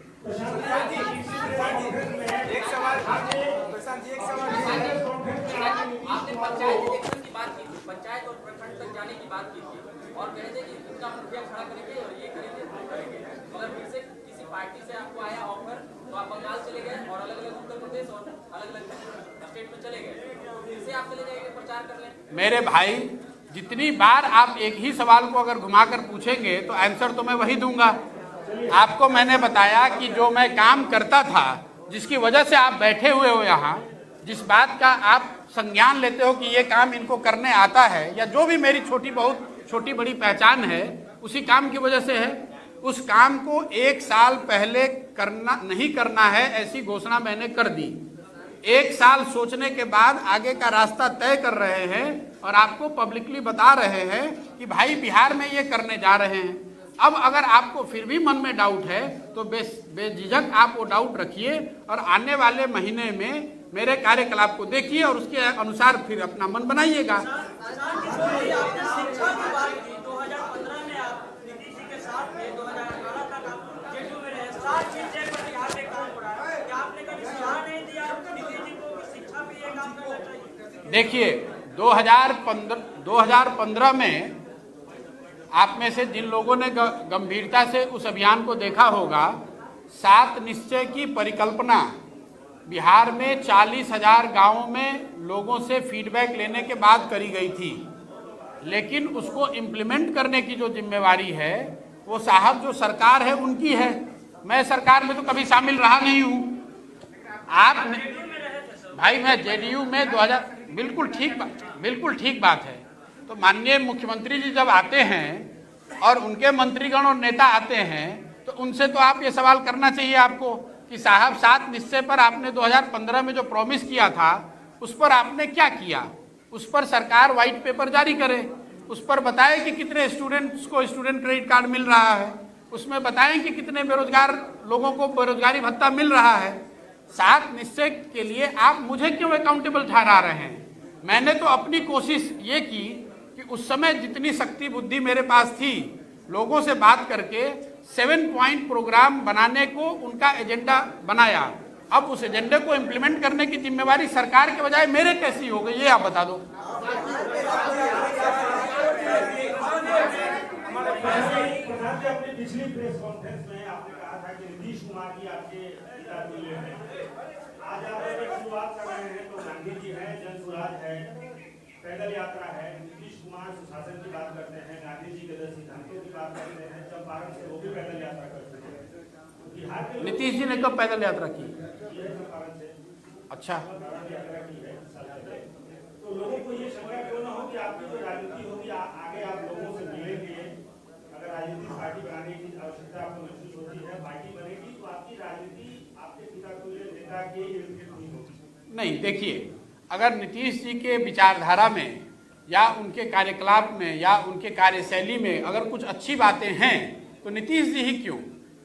आपने पंचायत इलेक्शन की बात की थी, पंचायत और प्रखंड तक जाने की बात की थी और कहे थे कि इनका मुखिया खड़ा करेंगे और ये करेंगे वो करेंगे, मगर फिर से किसी पार्टी से आपको आया ऑफर तो आप बंगाल चले गए और अलग अलग उत्तर प्रदेश और अलग अलग स्टेट में चले गए, फिर से आप चले जाएंगे प्रचार करने? मेरे भाई, जितनी बार आप एक ही सवाल को अगर घुमाकर पूछेंगे तो आंसर तो मैं वही दूंगा। आपको मैंने बताया कि जो मैं काम करता था, जिसकी वजह से आप बैठे हुए हो यहाँ, जिस बात का आप संज्ञान लेते हो कि ये काम इनको करने आता है, या जो भी मेरी बहुत छोटी बड़ी पहचान है उसी काम की वजह से है। उस काम को 1 साल पहले करना नहीं करना है ऐसी घोषणा मैंने कर दी। 1 साल सोचने के बाद आगे का रास्ता तय कर रहे हैं और आपको पब्लिकली बता रहे हैं कि भाई बिहार में ये करने जा रहे हैं। अब अगर आपको फिर भी मन में डाउट है तो बेझिझक आप वो डाउट रखिए और आने वाले महीने में मेरे कार्यकलाप को देखिए और उसके अनुसार फिर अपना मन बनाइएगा। देखिए 2015 में आप में से जिन लोगों ने गंभीरता से उस अभियान को देखा होगा, 7 निश्चय की परिकल्पना बिहार में 40,000 गांवों में लोगों से फीडबैक लेने के बाद करी गई थी, लेकिन उसको इम्प्लीमेंट करने की जो जिम्मेवारी है वो साहब जो सरकार है उनकी है। मैं सरकार में तो कभी शामिल रहा नहीं हूँ। आप भाई मैं जेडीयू में 2000 बिल्कुल ठीक बात है। तो माननीय मुख्यमंत्री जी जब आते हैं और उनके मंत्रीगण और नेता आते हैं तो उनसे तो आप ये सवाल करना चाहिए आपको कि साहब 7 निश्चय पर आपने 2015 में जो प्रॉमिस किया था उस पर आपने क्या किया? उस पर सरकार व्हाइट पेपर जारी करे, उस पर बताए कि कितने स्टूडेंट्स को स्टूडेंट क्रेडिट कार्ड मिल रहा है, उसमें बताएं कि कितने बेरोजगार लोगों को बेरोजगारी भत्ता मिल रहा है। 7 निश्चय के लिए आप मुझे क्यों अकाउंटेबल ठहरा रहे हैं? मैंने तो अपनी कोशिश ये की कि उस समय जितनी शक्ति बुद्धि मेरे पास थी, लोगों से बात करके 7 पॉइंट प्रोग्राम बनाने को उनका एजेंडा बनाया। अब उस एजेंडे को इम्प्लीमेंट करने की जिम्मेवारी सरकार के बजाय मेरे कैसी हो गई, ये आप बता दो। अपनी पिछली प्रेस कॉन्फ्रेंस में आपने कहा था कि नीतीश कुमार जी आपके पिता तुल्य हैं। आज आप शुरुआत कर रहे हैं तो गांधी जी है, जन सुराज है, पैदल यात्रा है, नीतीश कुमार सुशासन की बात करते हैं, गांधी जी के 10 सिद्धांतों की बात करते हैं, चंपारण से वो भी पैदल यात्रा करते हैं। बिहार के नीतीश जी ने कब पैदल यात्रा की? चंपारण से अच्छा, यात्रा की है। तो लोगों को ये शंका क्यों ना हो कि आपकी जो राजनीति होगी आगे आप लोगों से मिलेंगे? अगर राजनीतिक पार्टी बनाने की आवश्यकता आपको महसूस होती है, पार्टी बनेगी तो आपकी राजनीति आपके पिता तुल्य नेता के नहीं होगी। नहीं, देखिए अगर नीतीश जी के विचारधारा में या उनके कार्यकलाप में या उनके कार्यशैली में अगर कुछ अच्छी बातें हैं तो नीतीश जी ही क्यों?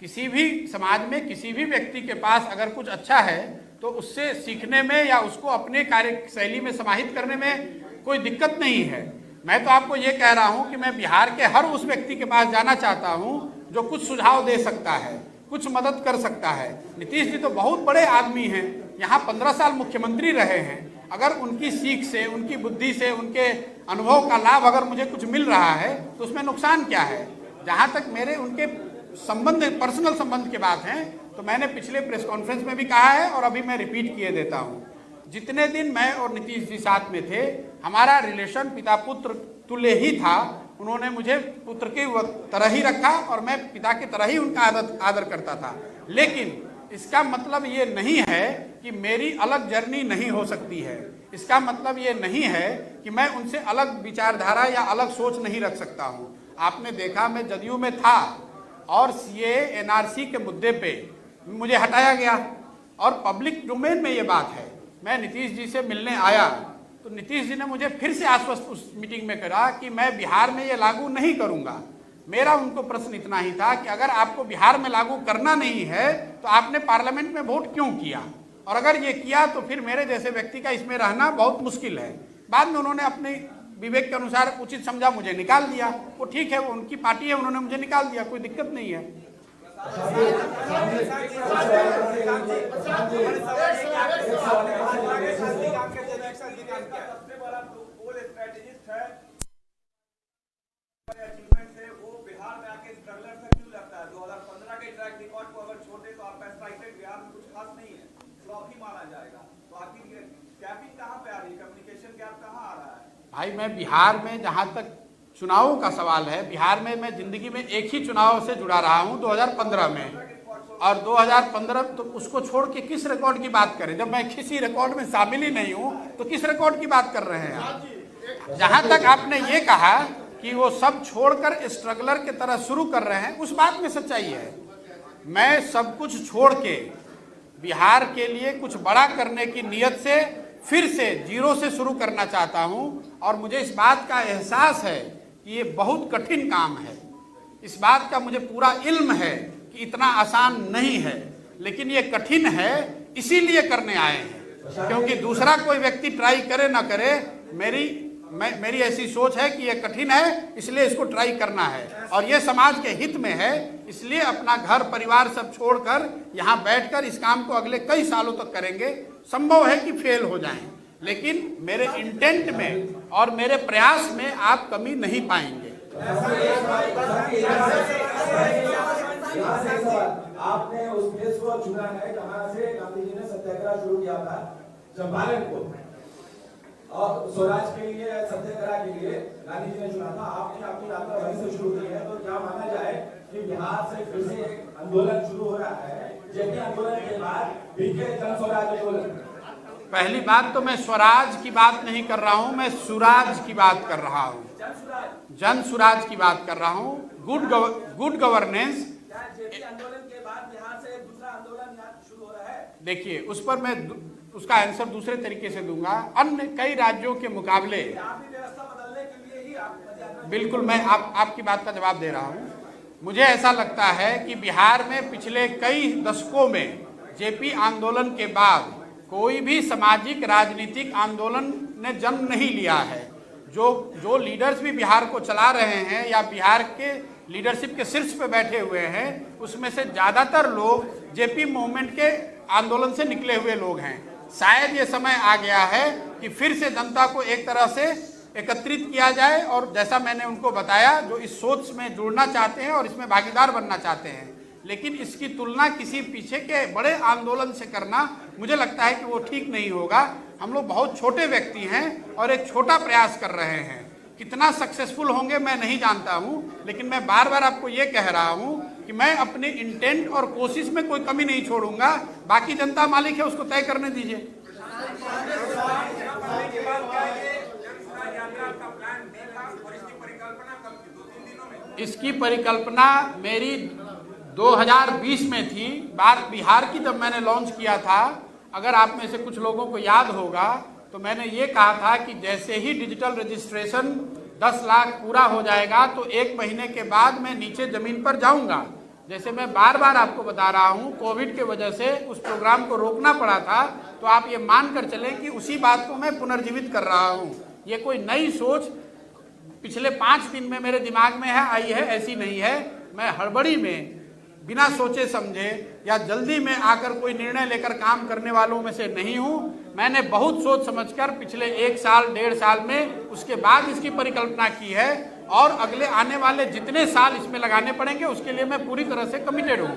किसी भी समाज में किसी भी व्यक्ति के पास अगर कुछ अच्छा है तो उससे सीखने में या उसको अपने कार्यशैली में समाहित करने में कोई दिक्कत नहीं है। मैं तो आपको ये कह रहा हूँ कि मैं बिहार के हर उस व्यक्ति के पास जाना चाहता हूँ जो कुछ सुझाव दे सकता है, कुछ मदद कर सकता है। नीतीश जी तो बहुत बड़े आदमी हैं, यहाँ 15 साल मुख्यमंत्री रहे हैं। अगर उनकी सीख से, उनकी बुद्धि से, उनके अनुभव का लाभ अगर मुझे कुछ मिल रहा है तो उसमें नुकसान क्या है। जहाँ तक मेरे उनके संबंध, पर्सनल संबंध की बात है, तो मैंने पिछले प्रेस कॉन्फ्रेंस में भी कहा है और अभी मैं रिपीट किए देता हूँ। जितने दिन मैं और नीतीश जी साथ में थे, हमारा रिलेशन पिता पुत्र तुल्य ही था। उन्होंने मुझे पुत्र की तरह ही रखा और मैं पिता की तरह ही उनका आदर करता था। लेकिन इसका मतलब ये नहीं है कि मेरी अलग जर्नी नहीं हो सकती है। इसका मतलब ये नहीं है कि मैं उनसे अलग विचारधारा या अलग सोच नहीं रख सकता हूँ। आपने देखा, मैं जदयू में था और सीए एनआरसी के मुद्दे पे मुझे हटाया गया और पब्लिक डोमेन में ये बात है। मैं नीतीश जी से मिलने आया तो नीतीश जी ने मुझे फिर से आश्वस्त उस मीटिंग में करा कि मैं बिहार में ये लागू नहीं करूंगा। मेरा उनको प्रश्न इतना ही था कि अगर आपको बिहार में लागू करना नहीं है तो आपने पार्लियामेंट में वोट क्यों किया, और अगर ये किया तो फिर मेरे जैसे व्यक्ति का इसमें रहना बहुत मुश्किल है। बाद में उन्होंने अपने विवेक के अनुसार उचित समझा, मुझे निकाल दिया। वो ठीक है, वो उनकी पार्टी है, उन्होंने मुझे निकाल दिया, कोई दिक्कत नहीं है। भाई मैं बिहार में, जहाँ तक चुनावों का सवाल है, बिहार में मैं जिंदगी में एक ही चुनाव से जुड़ा रहा हूँ 2015 में, और 2015 तो उसको छोड़ के किस रिकॉर्ड की बात करें। जब मैं किसी रिकॉर्ड में शामिल ही नहीं हूँ तो किस रिकॉर्ड की बात कर रहे हैं आप। जहाँ तक आपने ये कहा कि वो सब छोड़कर स्ट्रगलर की तरह शुरू कर रहे हैं, उस बात में सच्चाई है। मैं सब कुछ छोड़ के बिहार के लिए कुछ बड़ा करने की नीयत से फिर से जीरो से शुरू करना चाहता हूं, और मुझे इस बात का एहसास है कि ये बहुत कठिन काम है। इस बात का मुझे पूरा इल्म है कि इतना आसान नहीं है, लेकिन ये कठिन है, इसीलिए करने आए हैं। क्योंकि दूसरा कोई व्यक्ति ट्राई करे ना करे, मेरी ऐसी सोच है कि ये कठिन है, इसलिए इसको ट्राई करना है, और ये समाज के हित में है। इसलिए अपना घर परिवार सब छोड़कर यहाँ बैठकर इस काम को अगले कई सालों तक करेंगे। संभव है कि फेल हो जाएं, लेकिन मेरे इंटेंट में और मेरे प्रयास में आप कमी नहीं पाएंगे। आपने उस प्लेस को चुना है जहां से गांधी जी ने सत्याग्रह शुरू किया था, चंपारण को, और स्वराज के लिए, सत्याग्रह के लिए गांधी जी ने चुना था। आपने अपनी यात्रा वहीं से शुरू की है, तो क्या माना जाए कि बिहार से फिर से एक आंदोलन शुरू हो रहा है, जेपी आंदोलन के बाद बीके जन स्वराज आंदोलन? पहली बात तो मैं स्वराज की बात नहीं कर रहा हूं, मैं सुराज की बात कर रहा हूं, जन सुराज की बात कर रहा हूं। Good governance. आंदोलन के बाद बिहार से दूसरा आंदोलन शुरू हो रहा है। देखिए, उस पर मैं उसका आंसर दूसरे तरीके से दूंगा। अन्य कई राज्यों के मुकाबले, व्यवस्था बदलने के लिए ही बिल्कुल मैं आपकी बात का जवाब दे रहा हूं। मुझे ऐसा लगता है कि बिहार में पिछले कई दशकों में जेपी आंदोलन के बाद कोई भी सामाजिक राजनीतिक आंदोलन ने जन्म नहीं लिया है। जो लीडर्स भी बिहार को चला रहे हैं या बिहार के लीडरशिप के शीर्ष पे बैठे हुए हैं, उसमें से ज़्यादातर लोग जेपी मूवमेंट के आंदोलन से निकले हुए लोग हैं। शायद ये समय आ गया है कि फिर से जनता को एक तरह से एकत्रित किया जाए, और जैसा मैंने उनको बताया, जो इस सोच में जुड़ना चाहते हैं और इसमें भागीदार बनना चाहते हैं। लेकिन इसकी तुलना किसी पीछे के बड़े आंदोलन से करना मुझे लगता है कि वो ठीक नहीं होगा। हम लोग बहुत छोटे व्यक्ति हैं और एक छोटा प्रयास कर रहे हैं। कितना सक्सेसफुल होंगे मैं नहीं जानता हूं, लेकिन मैं बार बार आपको ये कह रहा हूं कि मैं अपने इंटेंट और कोशिश में कोई कमी नहीं छोड़ूंगा। बाकी जनता मालिक है, उसको तय करने दीजिए। इसकी परिकल्पना मेरी 2020 में थी, बात बिहार की जब मैंने लॉन्च किया था। अगर आप में से कुछ लोगों को याद होगा तो मैंने ये कहा था कि जैसे ही डिजिटल रजिस्ट्रेशन 10 लाख पूरा हो जाएगा तो 1 महीने के बाद मैं नीचे ज़मीन पर जाऊंगा। जैसे मैं बार बार आपको बता रहा हूँ, कोविड के वजह से उस प्रोग्राम को रोकना पड़ा था, तो आप ये मान कर चलें कि उसी बात को मैं पुनर्जीवित कर रहा हूँ। ये कोई नई सोच पिछले 5 दिन में मेरे दिमाग में है आई है, ऐसी नहीं है। मैं हड़बड़ी में बिना सोचे समझे या जल्दी में आकर कोई निर्णय लेकर काम करने वालों में से नहीं हूं। मैंने बहुत सोच समझकर पिछले 1 साल 1.5 साल में उसके बाद इसकी परिकल्पना की है और अगले आने वाले जितने साल इसमें लगाने पड़ेंगे उसके लिए मैं पूरी तरह से कमिटेड हूं।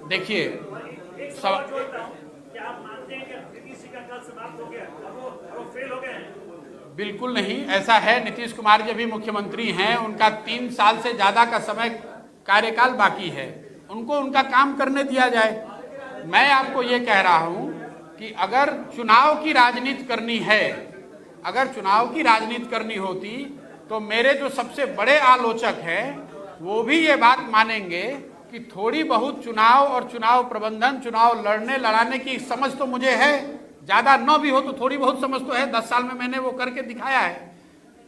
देखिए, क्या आप मानते हैं कि नीतीश जी का कल समाप्त हो गया और वो फेल हो गए हैं? बिल्कुल नहीं, ऐसा है। नीतीश कुमार जी अभी मुख्यमंत्री हैं, उनका 3 साल से ज्यादा का समय कार्यकाल बाकी है, उनको उनका काम करने दिया जाए। मैं आपको ये कह रहा हूं कि अगर चुनाव की राजनीति करनी है, अगर चुनाव की राजनीति करनी होती तो मेरे जो सबसे बड़े आलोचक हैं वो भी ये बात मानेंगे कि थोड़ी बहुत चुनाव और चुनाव प्रबंधन, चुनाव लड़ने लड़ाने की समझ तो मुझे है, ज्यादा न भी हो तो थोड़ी बहुत समझ तो है। 10 साल में मैंने वो करके दिखाया है।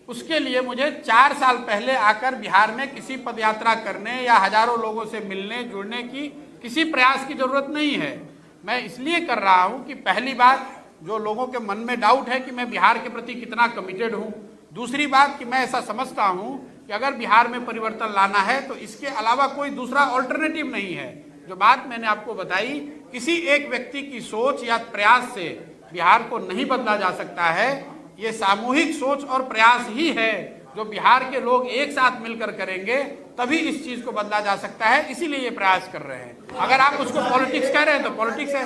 उसके लिए मुझे 4 साल पहले आकर बिहार में किसी पदयात्रा करने या हजारों लोगों से मिलने जुड़ने की किसी प्रयास की जरूरत नहीं है। मैं इसलिए कर रहा हूं कि पहली बात, जो लोगों के मन में डाउट है कि मैं बिहार के प्रति कितना कमिटेड हूं। दूसरी बात कि मैं ऐसा समझता हूं कि अगर बिहार में परिवर्तन लाना है तो इसके अलावा कोई दूसरा ऑल्टरनेटिव नहीं है। जो बात मैंने आपको बताई, किसी एक व्यक्ति की सोच या प्रयास से बिहार को नहीं बदला जा सकता है। ये सामूहिक सोच और प्रयास ही है जो बिहार के लोग एक साथ मिलकर करेंगे तभी इस चीज को बदला जा सकता है। इसीलिए ये प्रयास कर रहे हैं। अगर आप उसको पॉलिटिक्स कह रहे हैं तो पॉलिटिक्स है।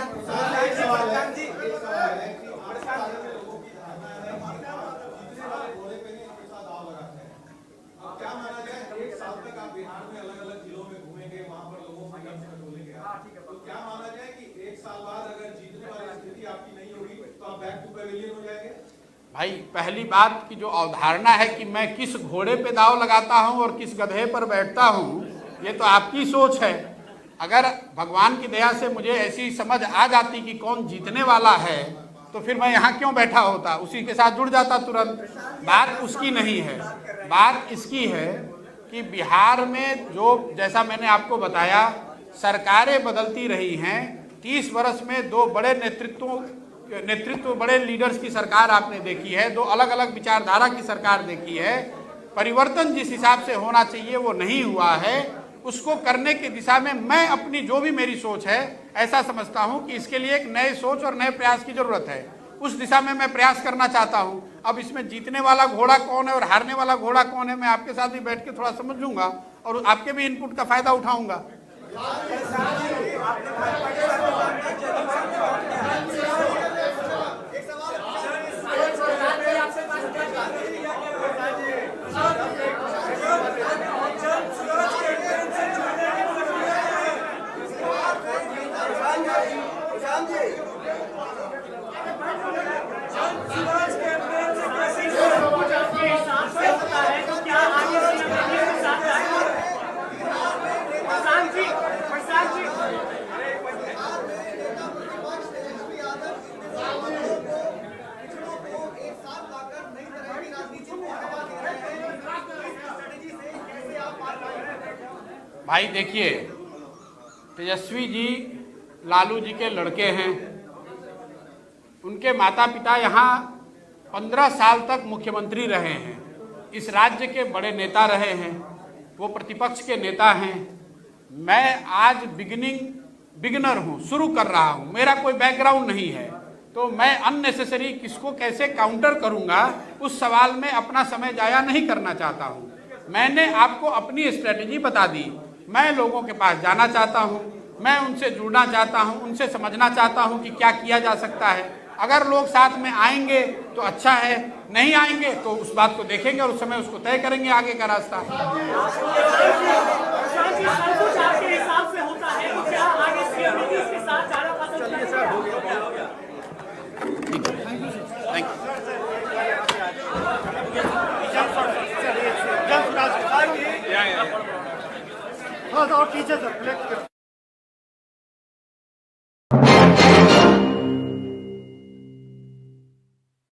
क्या माना जाए, 1 साल तक आप बिहार में अलग-अलग जिलों में घूमेंगे, वहां पर लोगों से बोलेंगे, तो क्या माना जाए कि 1 साल बाद अगर जीतने वाली स्थिति आपकी नहीं होगी तो आप बैक टू पवेलियन हो जाएंगे? भाई, पहली बात की जो अवधारणा है कि मैं किस घोड़े पे दाव लगाता हूं और किस गधे पर बैठता हूं, ये तो आपकी सोच है। अगर भगवान की दया से मुझे ऐसी समझ आ जाती कि कौन जीतने वाला है तो फिर मैं यहाँ क्यों बैठा होता, उसी के साथ जुड़ जाता तुरंत। बात उसकी नहीं है, बात इसकी है कि बिहार में जो, जैसा मैंने आपको बताया, सरकारें बदलती रही हैं। 30 वर्ष में 2 बड़े नेतृत्व बड़े लीडर्स की सरकार आपने देखी है, 2 अलग अलग विचारधारा की सरकार देखी है। परिवर्तन जिस हिसाब से होना चाहिए वो नहीं हुआ है। उसको करने की दिशा में मैं अपनी जो भी मेरी सोच है, ऐसा समझता हूं कि इसके लिए एक नए सोच और नए प्रयास की जरूरत है। उस दिशा में मैं प्रयास करना चाहता हूं। अब इसमें जीतने वाला घोड़ा कौन है और हारने वाला घोड़ा कौन है, मैं आपके साथ भी बैठ के थोड़ा समझ लूंगा और आपके भी इनपुट का फायदा उठाऊंगा। भाई देखिए, तेजस्वी जी लालू जी के लड़के हैं। उनके माता पिता यहाँ 15 साल तक मुख्यमंत्री रहे हैं, इस राज्य के बड़े नेता रहे हैं, वो प्रतिपक्ष के नेता हैं। मैं आज बिगिनर हूँ, शुरू कर रहा हूँ, मेरा कोई बैकग्राउंड नहीं है, तो मैं अननेसेसरी किसको कैसे काउंटर करूँगा उस सवाल में अपना समय जाया नहीं करना चाहता हूँ। मैंने आपको अपनी स्ट्रेटेजी बता दी। मैं लोगों के पास जाना चाहता हूं, मैं उनसे जुड़ना चाहता हूं, उनसे समझना चाहता हूं कि क्या किया जा सकता है। अगर लोग साथ में आएंगे तो अच्छा है, नहीं आएंगे तो उस बात को देखेंगे और उस समय उसको तय करेंगे आगे का रास्ता। और पीछे सर